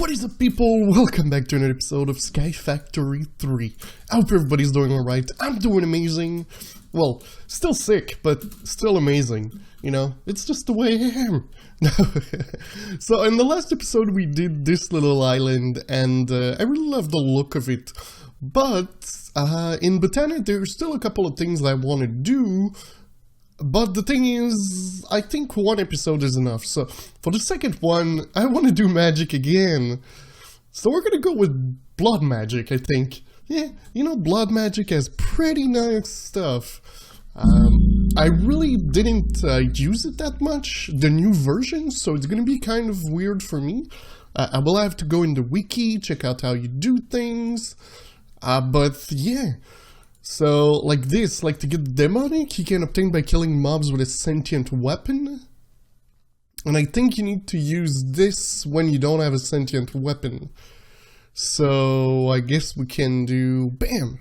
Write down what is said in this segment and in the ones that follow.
What is up, people? Welcome back to another episode of Sky Factory 3. I hope everybody's doing alright. I'm doing amazing. Well, still sick, but still amazing. You know, it's just the way I am. So in the last episode we did this little island, and I really love the look of it. But in Botania there's still a couple of things I want to do. But the thing is, I think one episode is enough. So for the second one, I want to do magic again. So we're gonna go with blood magic, I think. Yeah, you know, blood magic has pretty nice stuff. I really didn't use it that much, the new version, so it's gonna be kind of weird for me. I will have to go in the wiki, check out how you do things. But yeah. So, like this, like to get demonic, you can obtain by killing mobs with a sentient weapon. And I think you need to use this when you don't have a sentient weapon. So, I guess we can do, bam!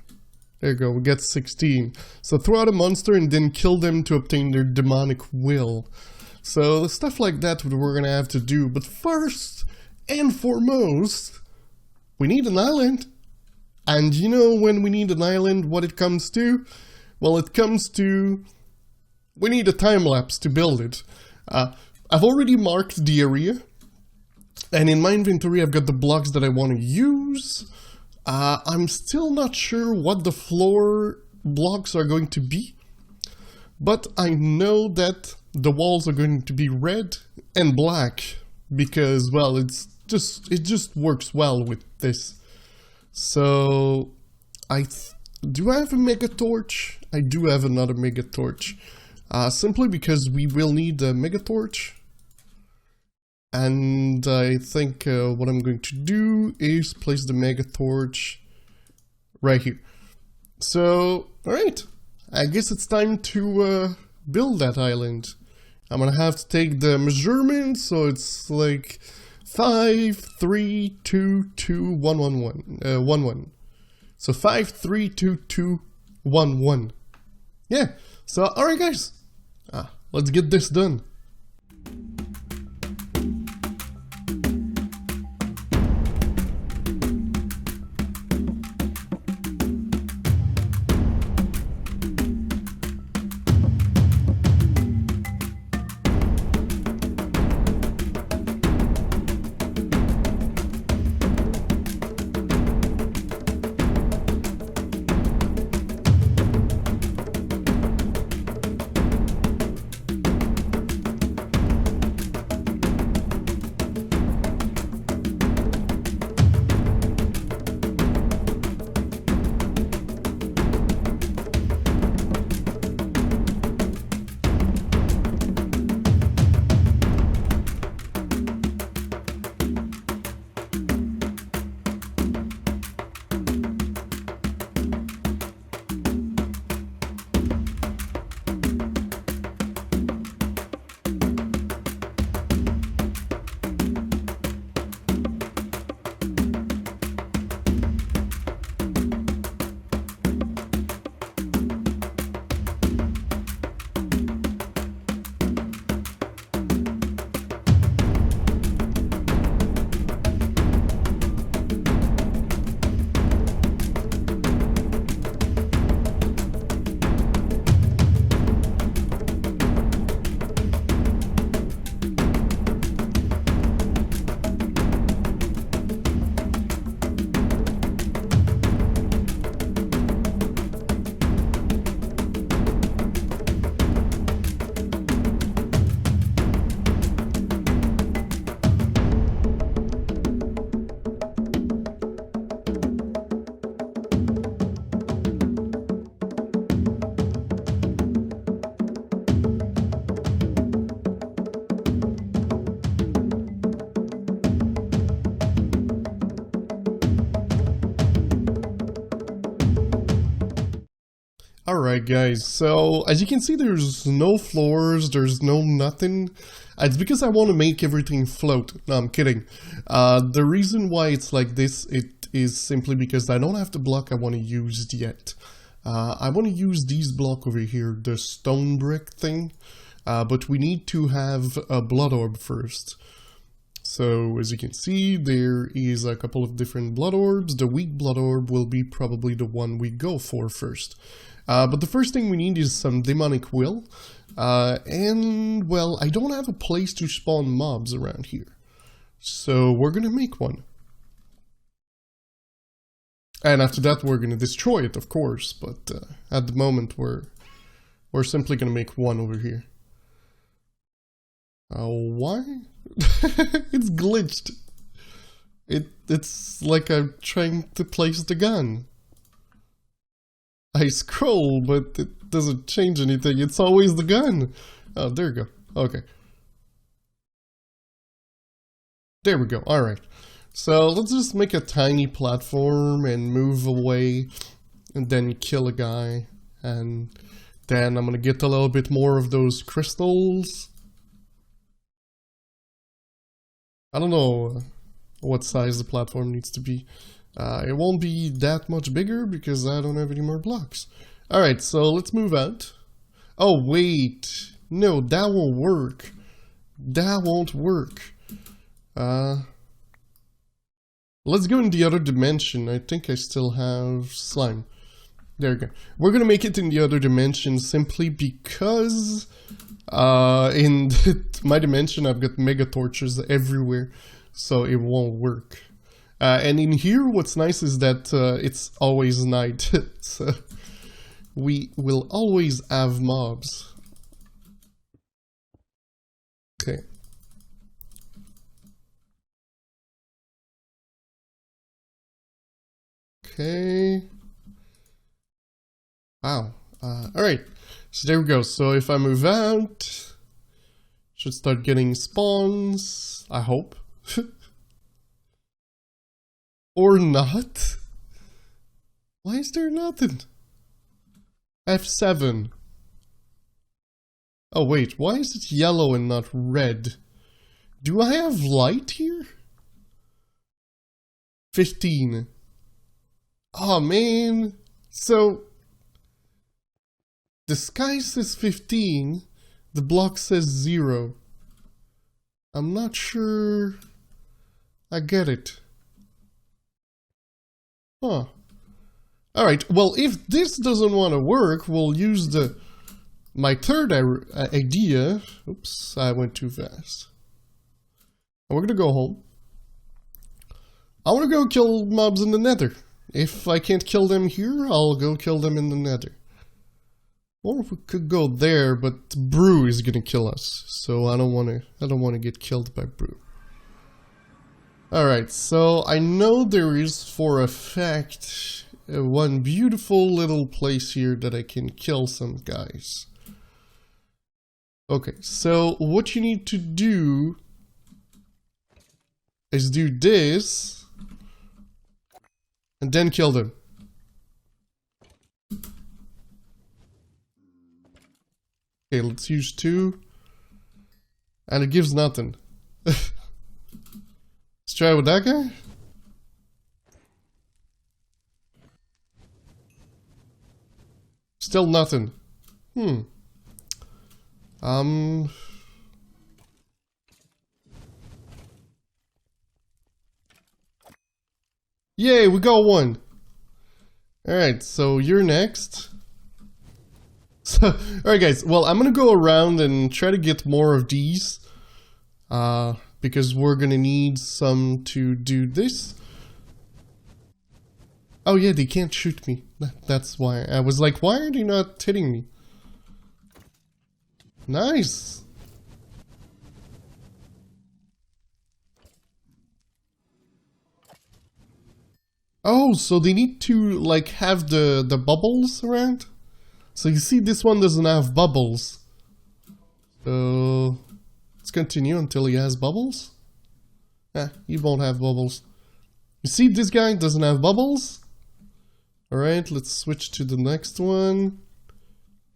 There you go, we get 16. So throw out a monster and then kill them to obtain their demonic will. So, stuff like that we're gonna have to do. But first and foremost, we need an island. And you know when we need an island, what it comes to? Well, it comes to... we need a time-lapse to build it. I've already marked the area. And in my inventory I've got the blocks that I want to use. I'm still not sure what the floor blocks are going to be. But I know that the walls are going to be red and black. Because, well, it just works well with this. So, do I have a mega torch? I do have another mega torch. Simply because we will need a mega torch. And I think what I'm going to do is place the mega torch right here. So, alright. I guess it's time to build that island. I'm gonna have to take the measurements, so it's like 5, 3, 2, 2, 1, 1, 1, 1, 1. So 5, 3, 2, 2, 1, 1. Yeah, so alright guys, let's get this done. Alright guys, so as you can see there's no floors, there's no nothing. It's because I want to make everything float. No, I'm kidding. The reason why it's like this, it is simply because I don't have the block I want to use yet. I want to use these blocks over here, the stone brick thing. But we need to have a blood orb first. So as you can see, there is a couple of different blood orbs. The weak blood orb will be probably the one we go for first. But the first thing we need is some demonic will. And, well, I don't have a place to spawn mobs around here. So we're gonna make one. And after that we're gonna destroy it, of course. But at the moment we're simply gonna make one over here. Why? It's glitched. It's like I'm trying to place the gun. I scroll, but it doesn't change anything. It's always the gun. Oh, there we go. Okay. There we go. Alright. So let's just make a tiny platform and move away and then kill a guy. And then I'm gonna get a little bit more of those crystals. I don't know what size the platform needs to be. It won't be that much bigger because I don't have any more blocks. Alright, so let's move out. Oh, wait. No, that won't work. That won't work. Let's go in the other dimension. I think I still have slime. There we go. We're gonna make it in the other dimension simply because in my dimension I've got mega torches everywhere, so it won't work. And in here what's nice is that it's always night, so we will always have mobs. Okay. Okay. Wow. Alright. So there we go. So if I move out, should start getting spawns, I hope. Or not? Why is there nothing? F7. Oh wait, why is it yellow and not red? Do I have light here? 15. Oh man. So the sky says 15, the block says 0. I'm not sure I get it. Huh. Alright, well if this doesn't want to work, we'll use my third idea. Oops, I went too fast. We're gonna go home. I wanna go kill mobs in the nether. If I can't kill them here, I'll go kill them in the nether. Or we could go there, but Brew is gonna kill us, so I don't wanna get killed by Brew. Alright, so I know there is for a fact one beautiful little place here that I can kill some guys. Okay, so what you need to do is do this and then kill them. Okay, let's use 2. And it gives nothing. Let's try with that guy. Still nothing. Yay, we got one. Alright, so you're next. So, alright guys, well I'm gonna go around and try to get more of these. Because we're gonna need some to do this. Oh yeah, they can't shoot me. That's why. I was like, why are they not hitting me? Nice! Oh, so they need to like have the bubbles around? So you see this one doesn't have bubbles. So let's continue until he has bubbles. He won't have bubbles. You see this guy doesn't have bubbles? Alright, let's switch to the next one.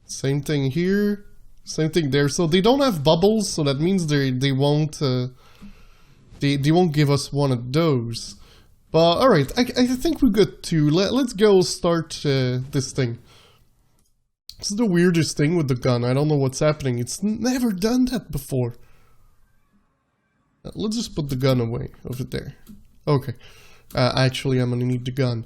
Same thing here. Same thing there. So they don't have bubbles, so that means they won't they won't give us one of those. But alright, I think we're good too. Let's go start this thing. This is the weirdest thing with the gun. I don't know what's happening. It's never done that before. Let's just put the gun away over there. Okay. Actually, I'm gonna need the gun.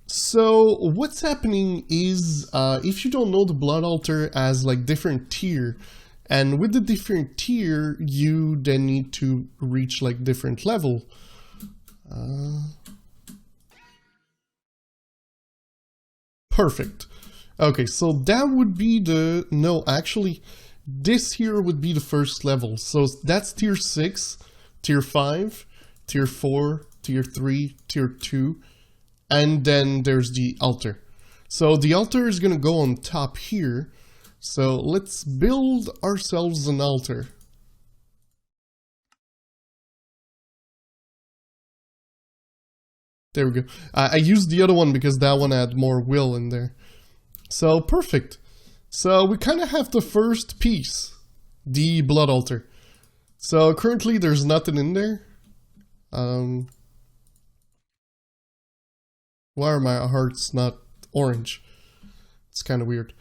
So what's happening is, if you don't know, the blood altar has like different tier, and with the different tier, you then need to reach like different level. Perfect. Okay, so that would be the, no, actually, this here would be the first level. So that's tier 6, tier 5, tier 4, tier 3, tier 2, and then there's the altar. So the altar is gonna go on top here. So let's build ourselves an altar. There we go. I used the other one because that one had more will in there. So perfect. So we kind of have the first piece, the blood altar. So currently there's nothing in there. Why are my hearts not orange? It's kind of weird.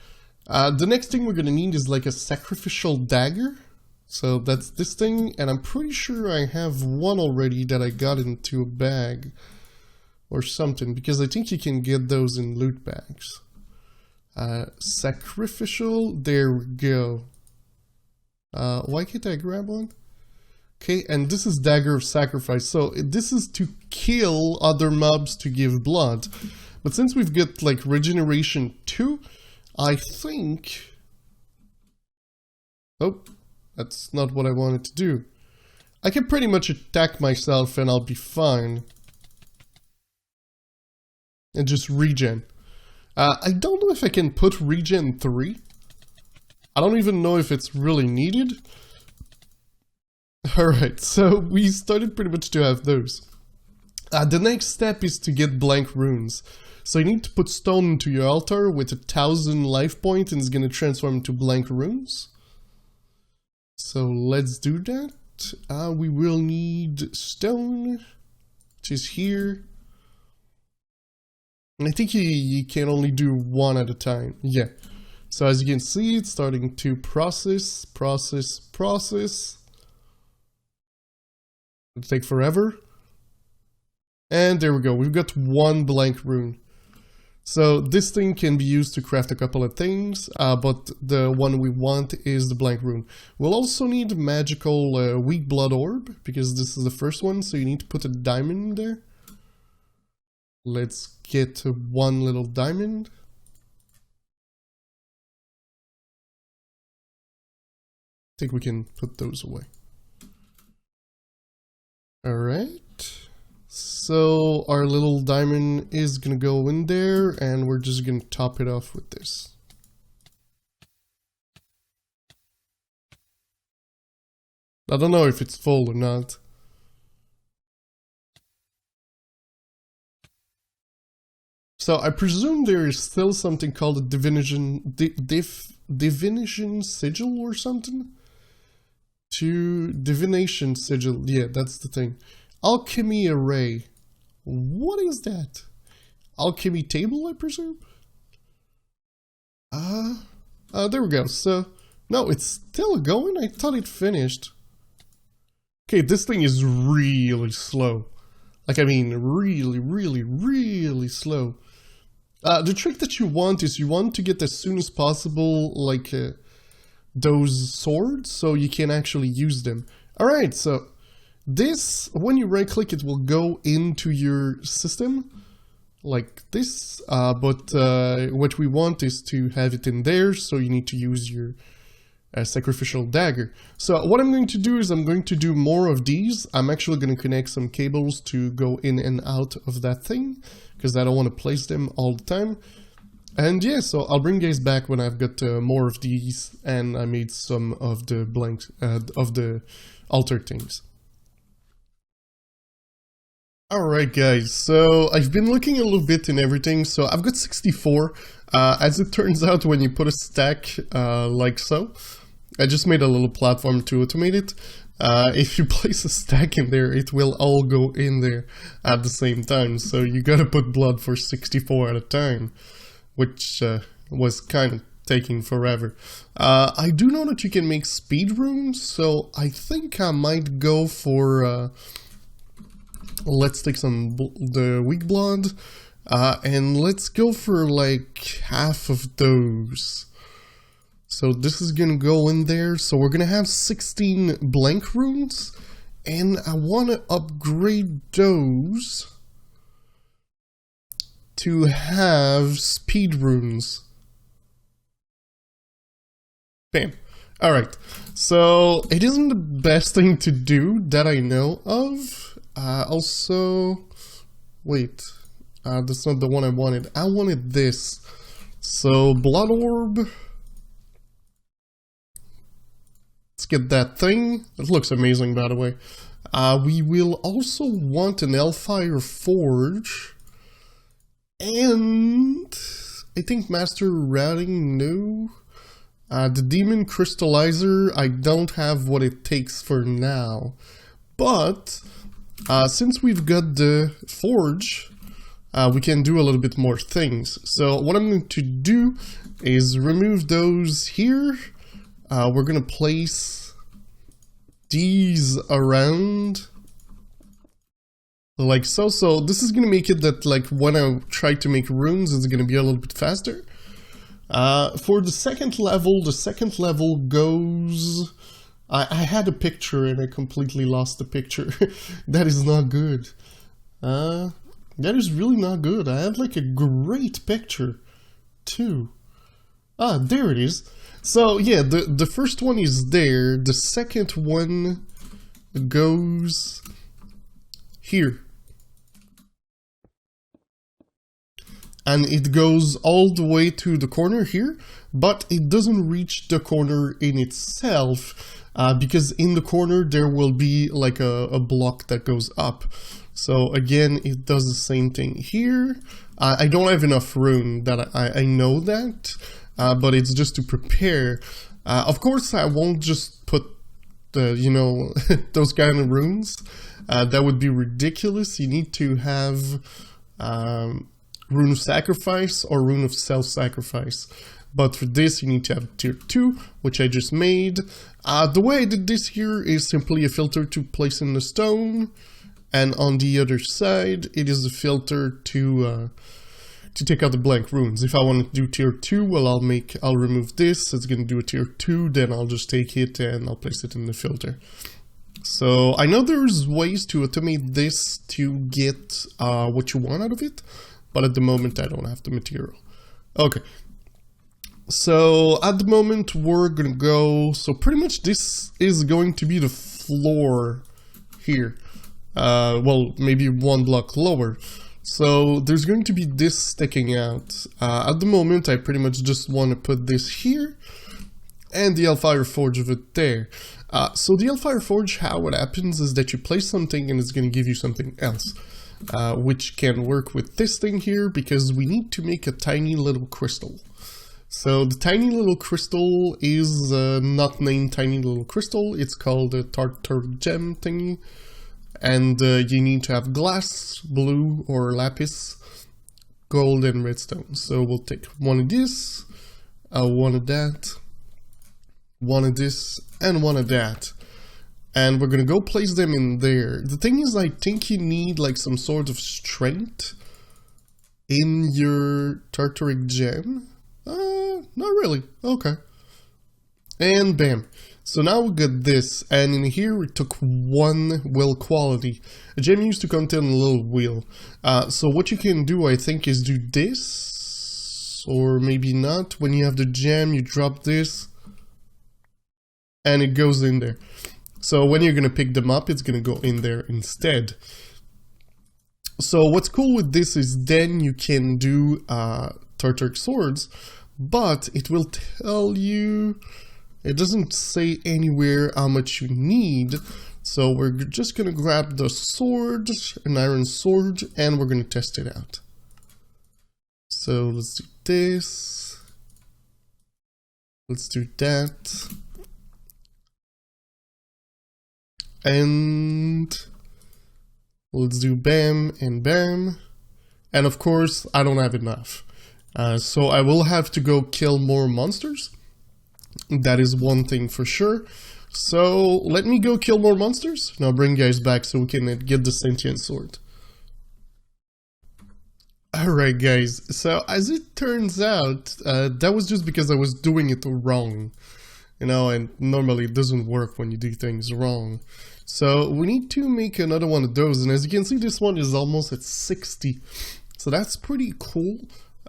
The next thing we're gonna need is like a sacrificial dagger. So that's this thing, and I'm pretty sure I have one already that I got into a bag or something, because I think you can get those in loot bags. Sacrificial, there we go. Why can't I grab one? Okay, and this is Dagger of Sacrifice. So this is to kill other mobs to give blood. But since we've got like regeneration 2, I think... Oh, that's not what I wanted to do. I can pretty much attack myself and I'll be fine. And just regen. I don't know if I can put regen 3. I don't even know if it's really needed. Alright, so we started pretty much to have those. The next step is to get blank runes. So you need to put stone into your altar with 1,000 life points, and it's going to transform into blank runes. So let's do that. We will need stone, which is here. And I think you can only do one at a time. Yeah. So as you can see, it's starting to process. It'll take forever. And there we go. We've got one blank rune. So this thing can be used to craft a couple of things, but the one we want is the blank rune. We'll also need magical weak blood orb, because this is the first one, so you need to put a diamond there. Let's get one little diamond. I think we can put those away. Alright. So our little diamond is gonna go in there, and we're just gonna top it off with this. I don't know if it's full or not. So I presume there is still something called a divination sigil or something? Divination sigil, yeah, that's the thing. Alchemy array. What is that? Alchemy table, I presume? There we go. So, no, it's still going? I thought it finished. Okay, this thing is really slow. Like, I mean, really slow. The trick that you want is you want to get as soon as possible, like, those swords, so you can actually use them. Alright, so this, when you right click, it will go into your system, like this, but what we want is to have it in there, so you need to use your sacrificial dagger. So what I'm going to do is I'm going to do more of these. I'm actually going to connect some cables to go in and out of that thing, because I don't want to place them all the time. And yeah, so I'll bring you guys back when I've got more of these and I made some of the blank, of the altar things. Alright guys, so I've been looking a little bit in everything, so I've got 64. As it turns out, when you put a stack like so, I just made a little platform to automate it. If you place a stack in there, it will all go in there at the same time, so you gotta put blood for 64 at a time, which was kind of taking forever. I do know that you can make speed runes, so I think I might go for, let's take the weak blood, and let's go for like half of those. So this is gonna go in there, so we're gonna have 16 blank runes, and I wanna upgrade those to have speed runes. Bam. Alright, so it isn't the best thing to do that I know of. Also, wait, that's not the one I wanted. I wanted this. So, blood orb. Let's get that thing. It looks amazing, by the way. We will also want an Hellfire Forge. And I think Master Routing, no. The Demon Crystallizer, I don't have what it takes for now. But, since we've got the Forge, we can do a little bit more things. So what I'm going to do is remove those here. We're going to place these around like so. So this is going to make it that like when I try to make runes, it's going to be a little bit faster. For the second level goes... I had a picture and I completely lost the picture. That is not good. That is really not good. I had like a great picture too. Ah, there it is. So yeah, the first one is there. The second one goes here. And it goes all the way to the corner here, but it doesn't reach the corner in itself, because in the corner there will be like a block that goes up. So again, it does the same thing here. I don't have enough room, that I know that, but it's just to prepare. Of course, I won't just put the, you know, those kind of runes. That would be ridiculous. You need to have Rune of Sacrifice or Rune of Self-Sacrifice. But for this, you need to have tier 2, which I just made. The way I did this here is simply a filter to place in the stone. And on the other side, it is a filter to take out the blank runes. If I want to do tier 2, well, I'll remove this. It's going to do a tier 2, then I'll just take it and I'll place it in the filter. So I know there's ways to automate this to get what you want out of it. But at the moment, I don't have the material. Okay. So at the moment, we're gonna go... So pretty much this is going to be the floor here. Well, maybe one block lower. So there's going to be this sticking out. At the moment, I pretty much just want to put this here. And the Hellfire Forge of it there. So the Hellfire Forge, how it happens is that you place something and it's going to give you something else. Which can work with this thing here, because we need to make a tiny little crystal. So the tiny little crystal is not named tiny little crystal, it's called a tartar gem thingy. And you need to have glass, blue or lapis, gold and redstone. So we'll take one of this, one of that, one of this, and one of that. And we're gonna go place them in there. The thing is, I think you need like some sort of strength in your tartaric gem. Not really. Okay. And bam. So now we got this, and in here we took one wheel quality. A gem used to contain a little wheel. So what you can do, I think, is do this, or maybe not. When you have the gem, you drop this, and it goes in there. So when you're going to pick them up, it's going to go in there instead. So what's cool with this is then you can do Tartaric swords, but it will tell you, it doesn't say anywhere how much you need. So we're just going to grab the sword, an iron sword, and we're going to test it out. So let's do this. Let's do that. And let's do bam and bam. And of course, I don't have enough. So I will have to go kill more monsters. That is one thing for sure. So let me go kill more monsters, and I'll bring you guys back so we can get the sentient sword. Alright guys, so as it turns out, that was just because I was doing it wrong. You know, and normally it doesn't work when you do things wrong. So we need to make another one of those, and as you can see, this one is almost at 60. So that's pretty cool.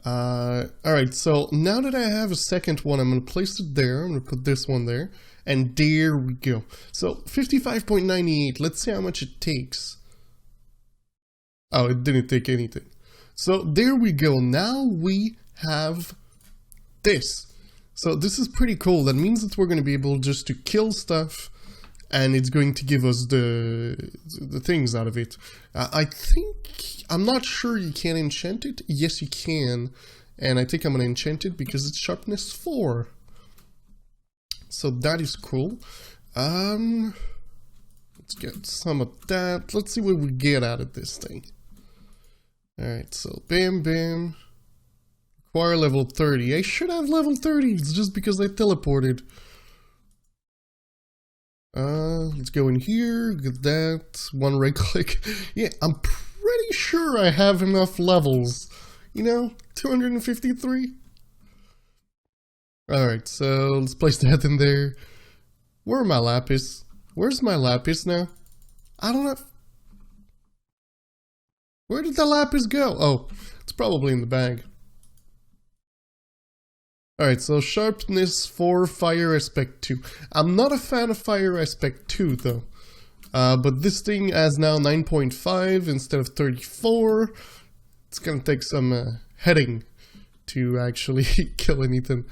Alright, so now that I have a second one, I'm going to place it there. I'm going to put this one there. And there we go. So 55.98. Let's see how much it takes. Oh, it didn't take anything. So there we go. Now we have this. So this is pretty cool. That means that we're going to be able just to kill stuff, and it's going to give us the things out of it. I think, I'm not sure you can enchant it. Yes, you can. And I think I'm going to enchant it because it's sharpness 4. So that is cool. Let's get some of that. Let's see what we get out of this thing. Alright, so bam, bam. Acquire level 30. I should have level 30. It's just because I teleported. Let's go in here. Get that. One right click. Yeah, I'm pretty sure I have enough levels. You know, 253. Alright, so let's place that in there. Where are my lapis? Where's my lapis now? I don't know. Where did the lapis go? Oh, it's probably in the bag. Alright, so sharpness 4, fire aspect 2. I'm not a fan of fire aspect 2 though. But this thing has now 9.5 instead of 34. It's gonna take some heading to actually kill anything.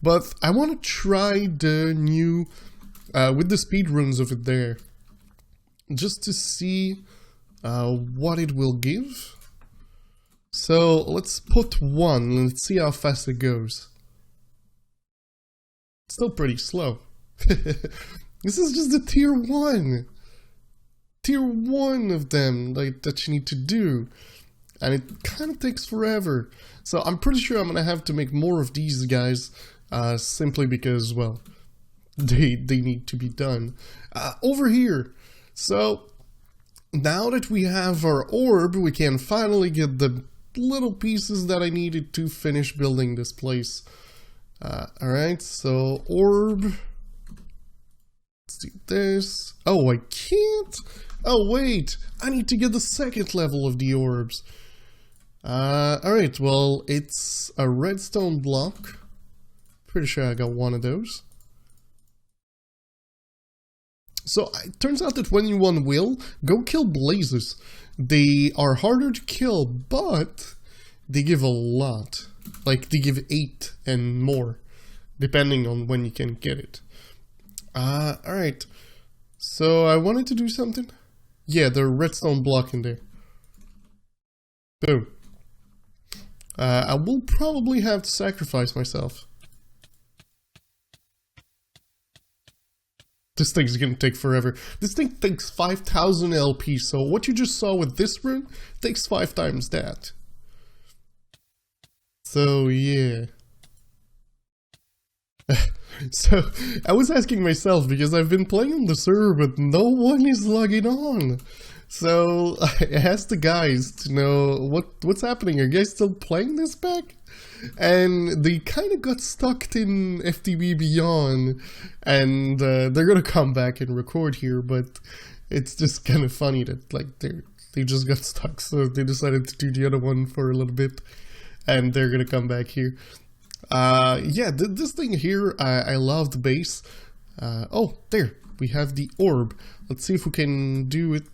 But I want to try the new, with the speed runes of it there, just to see what it will give. So let's put 1 and let's see how fast it goes. It's still pretty slow. This is just the tier 1. Tier 1 of them that you need to do. And it kind of takes forever. So I'm pretty sure I'm going to have to make more of these guys, simply because, well, they need to be done. Over here. So now that we have our orb, we can finally get the little pieces that I needed to finish building this place. Alright, so orb. Let's do this. Oh, I can't. Oh, wait. I need to get the second level of the orbs. Alright, well, it's a redstone block. Pretty sure I got one of those. So, it turns out that when you want will, go kill blazes. They are harder to kill, but they give a lot. Like, they give 8 and more, depending on when you can get it. Alright. So, I wanted to do something. Yeah, the redstone block in there. Boom. I will probably have to sacrifice myself. This thing's gonna take forever. This thing takes 5,000 LP, so what you just saw with this rune takes 5 times that. So, yeah. So, I was asking myself, because I've been playing on the server, but no one is logging on. So, I asked the guys to know what's happening. Are you guys still playing this pack? And they kind of got stuck in FTB Beyond, and they're gonna come back and record here, but it's just kind of funny that, like, they just got stuck, so they decided to do the other one for a little bit, and they're gonna come back here. Yeah, this thing here, I love the base. Oh, there, we have the orb. Let's see if we can do it.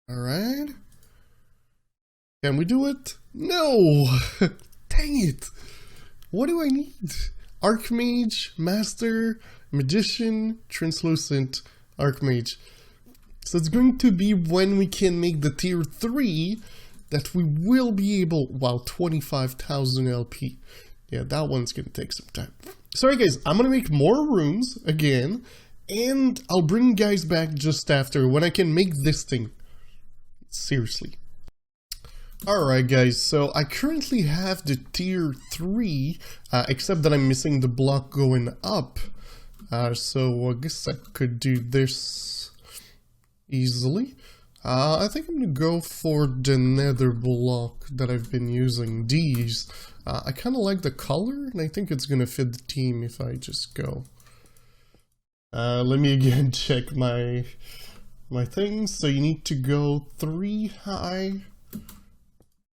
Alright. Can we do it? No! Dang it! What do I need? Archmage, Master, Magician, Translucent, Archmage. So it's going to be when we can make the tier 3 that we will be able... Wow, 25,000 LP. Yeah, that one's going to take some time. Sorry guys, I'm going to make more runes again, and I'll bring you guys back just after when I can make this thing. Seriously. Alright guys, so I currently have the tier 3, except that I'm missing the block going up. So I guess I could do this easily. I think I'm gonna go for the nether block that I've been using, these. I kinda like the color, and I think it's gonna fit the team if I just go. Let me again check my things. So you need to go 3 high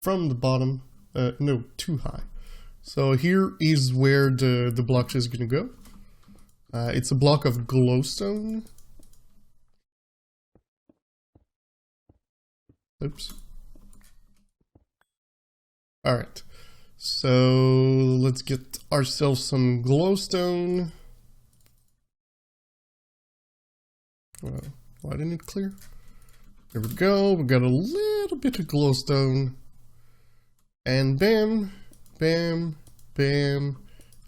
from the bottom. No, 2 high. So here is where the block is gonna go. It's a block of glowstone. Oops. Alright. So let's get ourselves some glowstone. Well, why didn't it clear? There we go. We got a little bit of glowstone. And bam, bam, bam,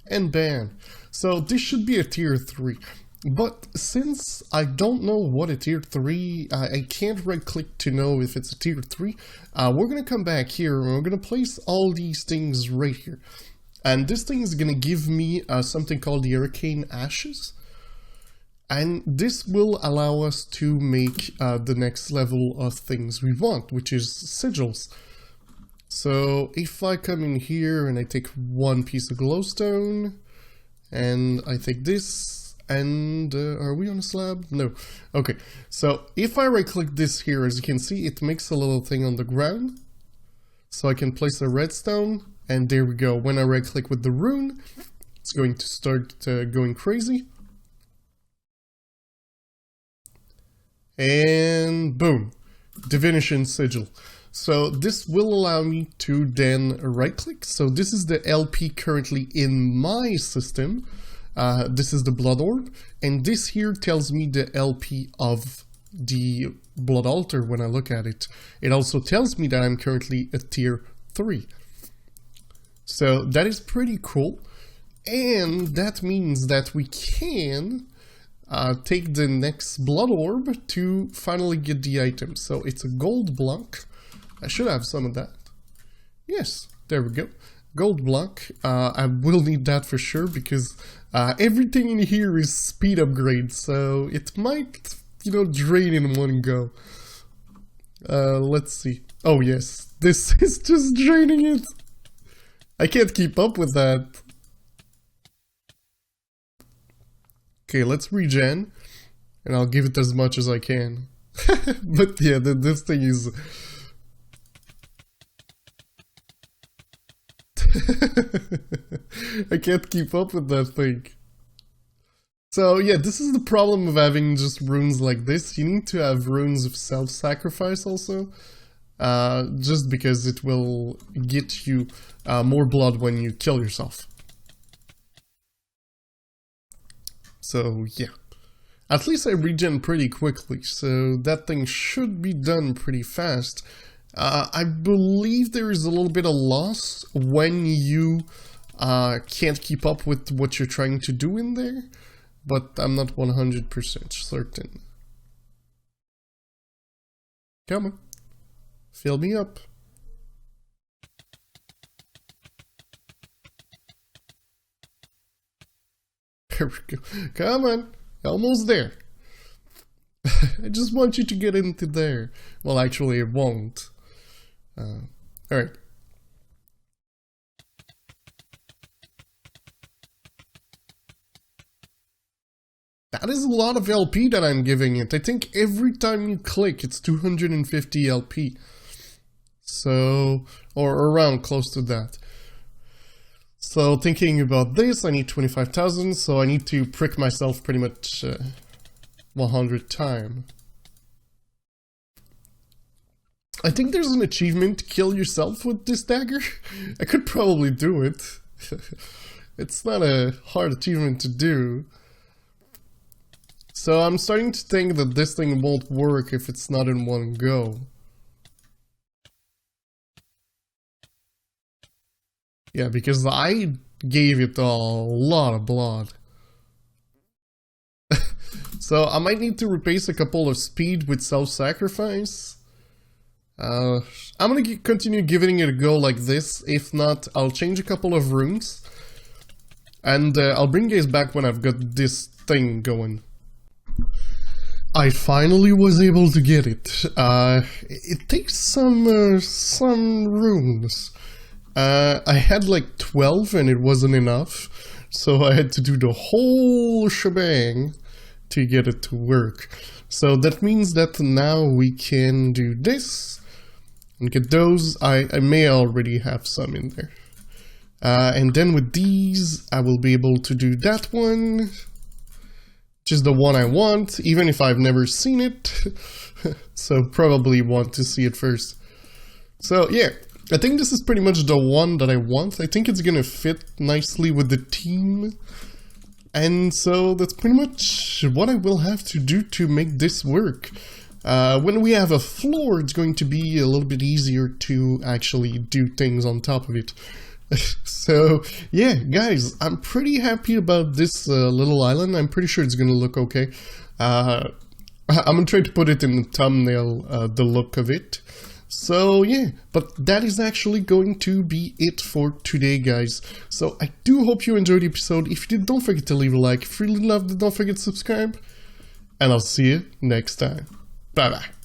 and bam. So this should be a tier 3. But since I don't know what a tier 3, I can't right click to know if it's a tier 3, we're going to come back here and we're going to place all these things right here. And this thing is going to give me something called the Arcane Ashes. And this will allow us to make the next level of things we want, which is sigils. So if I come in here and I take 1 piece of glowstone, and I take this, and are we on a slab? No. Okay, so if I right click this here, as you can see, it makes a little thing on the ground. So I can place a redstone, and there we go. When I right click with the rune, it's going to start going crazy. And boom, divination sigil. So this will allow me to then right click. So this is the LP currently in my system. This is the blood orb, and this here tells me the LP of the blood altar when I look at it. It also tells me that I'm currently a tier 3. So that is pretty cool, and that means that we can take the next blood orb to finally get the item. So it's a gold block. I should have some of that. Yes, there we go. Gold block. I will need that for sure because everything in here is speed upgrade, so it might, you know, drain in one go. Let's see. Oh yes, this is just draining it. I can't keep up with that. Okay, let's regen, and I'll give it as much as I can. But yeah, this thing is... I can't keep up with that thing. So yeah, this is the problem of having just runes like this. You need to have runes of self-sacrifice also. Just because it will get you more blood when you kill yourself. So yeah. At least I regen pretty quickly, so that thing should be done pretty fast. I believe there is a little bit of loss when you can't keep up with what you're trying to do in there, but I'm not 100% certain. Come on, fill me up. There we go. Come on, almost there. I just want you to get into there. Well, actually, it won't. Alright. That is a lot of LP that I'm giving it. I think every time you click, it's 250 LP. So, or around close to that. So, thinking about this, I need 25,000, so I need to prick myself pretty much 100 times. I think there's an achievement to kill yourself with this dagger. I could probably do it. It's not a hard achievement to do. So I'm starting to think that this thing won't work if it's not in one go. Yeah, because I gave it a lot of blood. So I might need to replace a couple of speed with self-sacrifice. I'm gonna continue giving it a go like this. If not, I'll change a couple of rooms. And I'll bring you guys back when I've got this thing going. I finally was able to get it. It takes some rooms. I had like 12 and it wasn't enough. So I had to do the whole shebang to get it to work. So that means that now we can do this. And get those. I may already have some in there. And then with these, I will be able to do that one, which is the one I want, even if I've never seen it. So probably want to see it first. So yeah, I think this is pretty much the one that I want. I think it's gonna fit nicely with the team. And so that's pretty much what I will have to do to make this work. When we have a floor, it's going to be a little bit easier to actually do things on top of it. So, yeah, guys, I'm pretty happy about this little island. I'm pretty sure it's going to look okay. I'm going to try to put it in the thumbnail, the look of it. So, yeah, but that is actually going to be it for today, guys. So, I do hope you enjoyed the episode. If you did, don't forget to leave a like. If you really loved it, don't forget to subscribe. And I'll see you next time. Bye-bye.